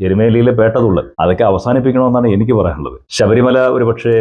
എരുമേലിയിലെ പേട്ടതുള്ളൽ അതൊക്കെ അവസാനിപ്പിക്കണമെന്നാണ് എനിക്ക് പറയാനുള്ളത്. ശബരിമല ഒരുപക്ഷെ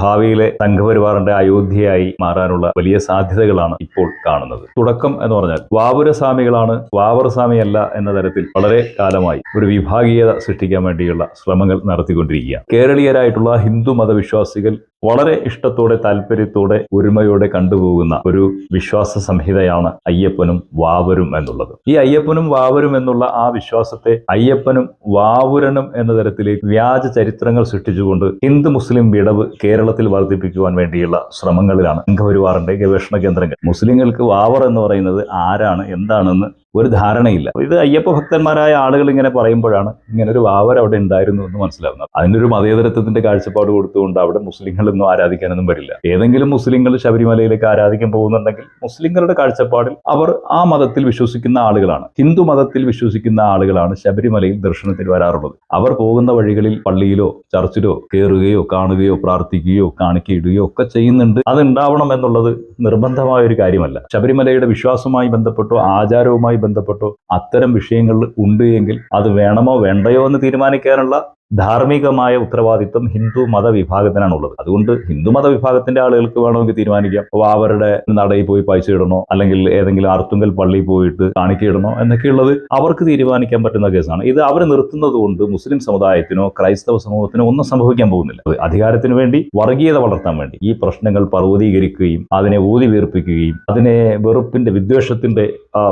ഭാവിയിലെ സംഘപരിവാറിന്റെ അയോധ്യയായി മാറാനുള്ള വലിയ സാധ്യതകളാണ് ഇപ്പോൾ കാണുന്നത്. തുടക്കം എന്ന് പറഞ്ഞാൽ വാവുരസ്വാമികളാണ്, വാവറസ്വാമിയല്ല എന്ന തരത്തിൽ വളരെ കാലമായി ഒരു വിഭാഗീയത സൃഷ്ടിക്കാൻ വേണ്ടിയുള്ള ശ്രമങ്ങൾ നടത്തിക്കൊണ്ടിരിക്കുകയാണ്. കേരളീയരായിട്ടുള്ള ഹിന്ദു മതവിശ്വാസികൾ വളരെ ഇഷ്ടത്തോടെ താല്പര്യത്തോടെ ഒരുമയോടെ കണ്ടുപോകുന്ന ഒരു വിശ്വാസ സംഹിതയാണ് അയ്യപ്പനും വാവരും എന്നുള്ളത്. ഈ അയ്യപ്പനും വാവരും എന്നുള്ള ആ വിശ്വാസത്തെ അയ്യപ്പനും വാവുരനും എന്ന തരത്തിലേക്ക് വ്യാജ ചരിത്രങ്ങൾ സൃഷ്ടിച്ചുകൊണ്ട് ഹിന്ദു മുസ്ലിം വിടവ് കേരളത്തിൽ വർദ്ധിപ്പിക്കുവാൻ വേണ്ടിയുള്ള ശ്രമങ്ങളിലാണ് സംഘപരിവാറിന്റെ ഗവേഷണ കേന്ദ്രങ്ങൾ. മുസ്ലിങ്ങൾക്ക് വാവർ എന്ന് പറയുന്നത് ആരാണ്, എന്താണെന്ന് ഒരു ധാരണയില്ല. ഇത് അയ്യപ്പ ഭക്തന്മാരായ ആളുകൾ ഇങ്ങനെ പറയുമ്പോഴാണ് ഇങ്ങനൊരു വാവർ അവിടെ ഉണ്ടായിരുന്നു എന്ന് മനസ്സിലാവുന്നത്. അതിനൊരു മതേതരത്വത്തിന്റെ കാഴ്ചപ്പാട് കൊടുത്തുകൊണ്ട് അവിടെ മുസ്ലിങ്ങളൊന്നും ആരാധിക്കാനൊന്നും വരില്ല. ഏതെങ്കിലും മുസ്ലിങ്ങൾ ശബരിമലയിലേക്ക് ആരാധിക്കാൻ പോകുന്നുണ്ടെങ്കിൽ മുസ്ലിങ്ങളുടെ കാഴ്ചപ്പാടിൽ അവർ ആ മതത്തിൽ വിശ്വസിക്കുന്ന ആളുകളാണ്, ഹിന്ദു മതത്തിൽ വിശ്വസിക്കുന്ന ആളുകളാണ് ശബരിമലയിൽ ദർശനത്തിന് വരാറുള്ളത്. അവർ പോകുന്ന വഴികളിൽ പള്ളിയിലോ ചർച്ചിലോ കയറുകയോ കാണുകയോ പ്രാർത്ഥിക്കുകയോ കാണിക്കയിടുകയോ ഒക്കെ ചെയ്യുന്നുണ്ട്. അതുണ്ടാവണം എന്നുള്ളത് നിർബന്ധമായ ഒരു കാര്യമല്ല. ശബരിമലയുടെ വിശ്വാസവുമായി ബന്ധപ്പെട്ടോ ആചാരവുമായി ബന്ധപ്പെട്ടോ അത്തരം വിഷയങ്ങൾ ഉണ്ട് എങ്കിൽ അത് വേണമോ വേണ്ടയോ എന്ന് തീരുമാനിക്കാനുള്ള ധാർമ്മികമായ ഉത്തരവാദിത്വം ഹിന്ദു മതവിഭാഗത്തിനാണുള്ളത്. അതുകൊണ്ട് ഹിന്ദു മതവിഭാഗത്തിന്റെ ആളുകൾക്ക് വേണമെങ്കിൽ തീരുമാനിക്കാം അവരുടെ നടയിൽ പോയി പൈസ ഇടണോ അല്ലെങ്കിൽ ഏതെങ്കിലും ആർത്തുങ്കൽ പള്ളിയിൽ പോയിട്ട് കാണിക്കയിടണോ എന്നൊക്കെയുള്ളത് അവർക്ക് തീരുമാനിക്കാൻ പറ്റുന്ന കേസാണ്. ഇത് അവർ നിർത്തുന്നത് കൊണ്ട് മുസ്ലിം സമുദായത്തിനോ ക്രൈസ്തവ സമൂഹത്തിനോ ഒന്നും സംഭവിക്കാൻ പോകുന്നില്ല. അധികാരത്തിന് വേണ്ടി വർഗീയത വളർത്താൻ വേണ്ടി ഈ പ്രശ്നങ്ങൾ പർവ്വതീകരിക്കുകയും അതിനെ ഊതി വീർപ്പിക്കുകയും അതിനെ വെറുപ്പിന്റെ വിദ്വേഷത്തിന്റെ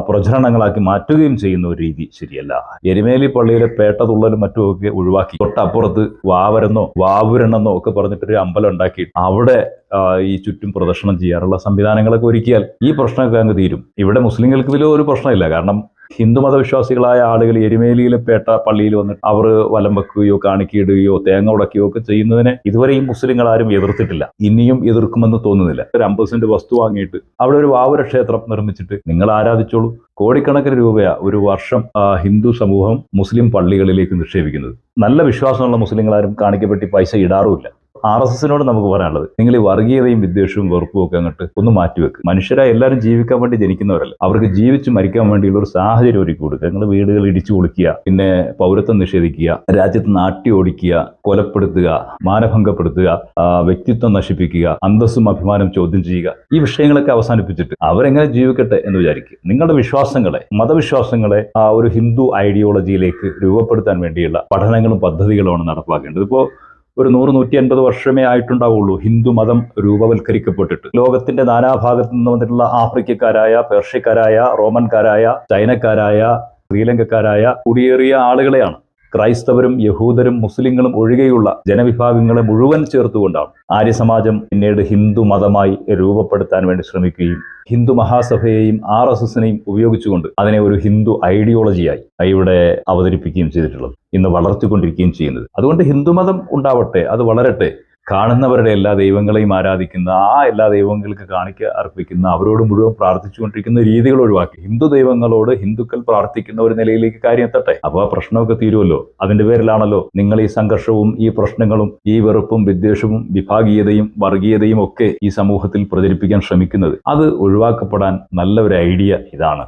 പ്രചരണങ്ങളാക്കി മാറ്റുകയും ചെയ്യുന്ന ഒരു രീതി ശരിയല്ല. എരുമേലി പള്ളിയിലെ പേട്ടതുള്ളലും മറ്റുമൊക്കെ ഒഴിവാക്കി തൊട്ടപ്പുറത്ത് വാവരെന്നോ വാവുരെന്നോ ഒക്കെ പറഞ്ഞിട്ടൊരു അമ്പലം ഉണ്ടാക്കി അവിടെ ഈ ചുറ്റും പ്രദർശനം ചെയ്യാറുള്ള സംവിധാനങ്ങളൊക്കെ ഒരുക്കിയാൽ ഈ പ്രശ്നമൊക്കെ അങ്ങ് തീരും. ഇവിടെ മുസ്ലിങ്ങൾക്ക് ഇതിലും ഒരു പ്രശ്നമില്ല. കാരണം ഹിന്ദു മതവിശ്വാസികളായ ആളുകൾ എരുമേലിയിലെ പേട്ട പള്ളിയിൽ വന്നിട്ട് അവർ വലം വെക്കുകയോ കാണിക്കയിടുകയോ തേങ്ങ ഉടക്കുകയോ ഒക്കെ ചെയ്യുന്നതിനെ ഇതുവരെ ഈ മുസ്ലിങ്ങൾ ആരും എതിർത്തിട്ടില്ല, ഇനിയും എതിർക്കുമെന്ന് തോന്നുന്നില്ല. ഒരു 50 സെന്റ് വസ്തു വാങ്ങിയിട്ട് അവിടെ ഒരു വാവുര ക്ഷേത്രം നിർമ്മിച്ചിട്ട് നിങ്ങൾ ആരാധിച്ചോളൂ. കോടിക്കണക്കിന് രൂപയാ ഒരു വർഷം ഹിന്ദു സമൂഹം മുസ്ലിം പള്ളികളിലേക്ക് നിക്ഷേപിക്കുന്നത്. നല്ല വിശ്വാസമുള്ള മുസ്ലിങ്ങളാരും കാണിക്കപ്പെട്ടി പൈസ ഇടാറുമില്ല. RSSനോട് നമുക്ക് പറയാനുള്ളത്, നിങ്ങൾ ഈ വർഗീയതയും വിദ്വേഷവും വെറുപ്പും ഒക്കെ അങ്ങോട്ട് ഒന്ന് മാറ്റിവെക്ക്. മനുഷ്യരായി എല്ലാവരും ജീവിക്കാൻ വേണ്ടി ജനിക്കുന്നവരല്ല. അവർക്ക് ജീവിച്ച് മരിക്കാൻ വേണ്ടിയുള്ള ഒരു സാഹചര്യം ഒരുക്കി കൊടുക്കുക. നിങ്ങൾ വീടുകൾ ഇടിച്ചു പൊളിക്കുക, പിന്നെ പൗരത്വം നിഷേധിക്കുക, രാജ്യത്ത് നാട്ടി ഓടിക്കുക, കൊലപ്പെടുത്തുക, മാനഭംഗപ്പെടുത്തുക, വ്യക്തിത്വം നശിപ്പിക്കുക, അന്തസ്സും അഭിമാനം ചോദ്യം ചെയ്യുക, ഈ വിഷയങ്ങളൊക്കെ അവസാനിപ്പിച്ചിട്ട് അവരെങ്ങനെ ജീവിക്കട്ടെ എന്ന് വിചാരിക്കുക. നിങ്ങളുടെ വിശ്വാസങ്ങളെ, മതവിശ്വാസങ്ങളെ ഒരു ഹിന്ദു ഐഡിയോളജിയിലേക്ക് രൂപപ്പെടുത്താൻ വേണ്ടിയുള്ള പഠനങ്ങളും പദ്ധതികളുമാണ് നടപ്പാക്കേണ്ടത്. ഇപ്പോൾ ഒരു 100-150 വർഷമേ ആയിട്ടുണ്ടാവുള്ളൂ ഹിന്ദു മതം രൂപവൽക്കരിക്കപ്പെട്ടിട്ട്. ലോകത്തിന്റെ നാനാഭാഗത്തു നിന്ന് വന്നിട്ടുള്ള ആഫ്രിക്കക്കാരായ, പേർഷ്യക്കാരായ, റോമൻകാരായ, ചൈനക്കാരായ, ശ്രീലങ്കക്കാരായ കുടിയേറിയ ആളുകളെയാണ് ക്രൈസ്തവരും യഹൂദരും മുസ്ലിങ്ങളും ഒഴികെയുള്ള ജനവിഭാഗങ്ങളെ മുഴുവൻ ചേർത്തുകൊണ്ടാണ് ആര്യസമാജം പിന്നീട് ഹിന്ദു മതമായി രൂപപ്പെടുത്താൻ വേണ്ടി ശ്രമിക്കുകയും ഹിന്ദു മഹാസഭയെയും RSSനെയും ഉപയോഗിച്ചുകൊണ്ട് അതിനെ ഒരു ഹിന്ദു ഐഡിയോളജിയായി ഇവിടെ അവതരിപ്പിക്കുകയും ചെയ്തിട്ടുള്ളത്, ഇന്ന് വളർത്തിക്കൊണ്ടിരിക്കുകയും ചെയ്യുന്നത്. അതുകൊണ്ട് ഹിന്ദുമതം ഉണ്ടാവട്ടെ, അത് വളരട്ടെ. കാണുന്നവരുടെ എല്ലാ ദൈവങ്ങളെയും ആരാധിക്കുന്ന, ആ എല്ലാ ദൈവങ്ങൾക്ക് കാണിക്ക അർപ്പിക്കുന്ന, അവരോട് മുഴുവൻ പ്രാർത്ഥിച്ചുകൊണ്ടിരിക്കുന്ന രീതികൾ ഒഴിവാക്കി ഹിന്ദു ദൈവങ്ങളോട് ഹിന്ദുക്കൾ പ്രാർത്ഥിക്കുന്ന ഒരു നിലയിലേക്ക് കാര്യം എത്തട്ടെ. അപ്പോൾ ആ പ്രശ്നമൊക്കെ തീരുമല്ലോ. അതിന്റെ പേരിലാണല്ലോ നിങ്ങൾ ഈ സംഘർഷവും ഈ പ്രശ്നങ്ങളും ഈ വെറുപ്പും വിദ്വേഷവും വിഭാഗീയതയും വർഗീയതയും ഒക്കെ ഈ സമൂഹത്തിൽ പ്രചരിപ്പിക്കാൻ ശ്രമിക്കുന്നത്. അത് ഒഴിവാക്കപ്പെടാൻ നല്ല ഒരു ഐഡിയ ഇതാണ്.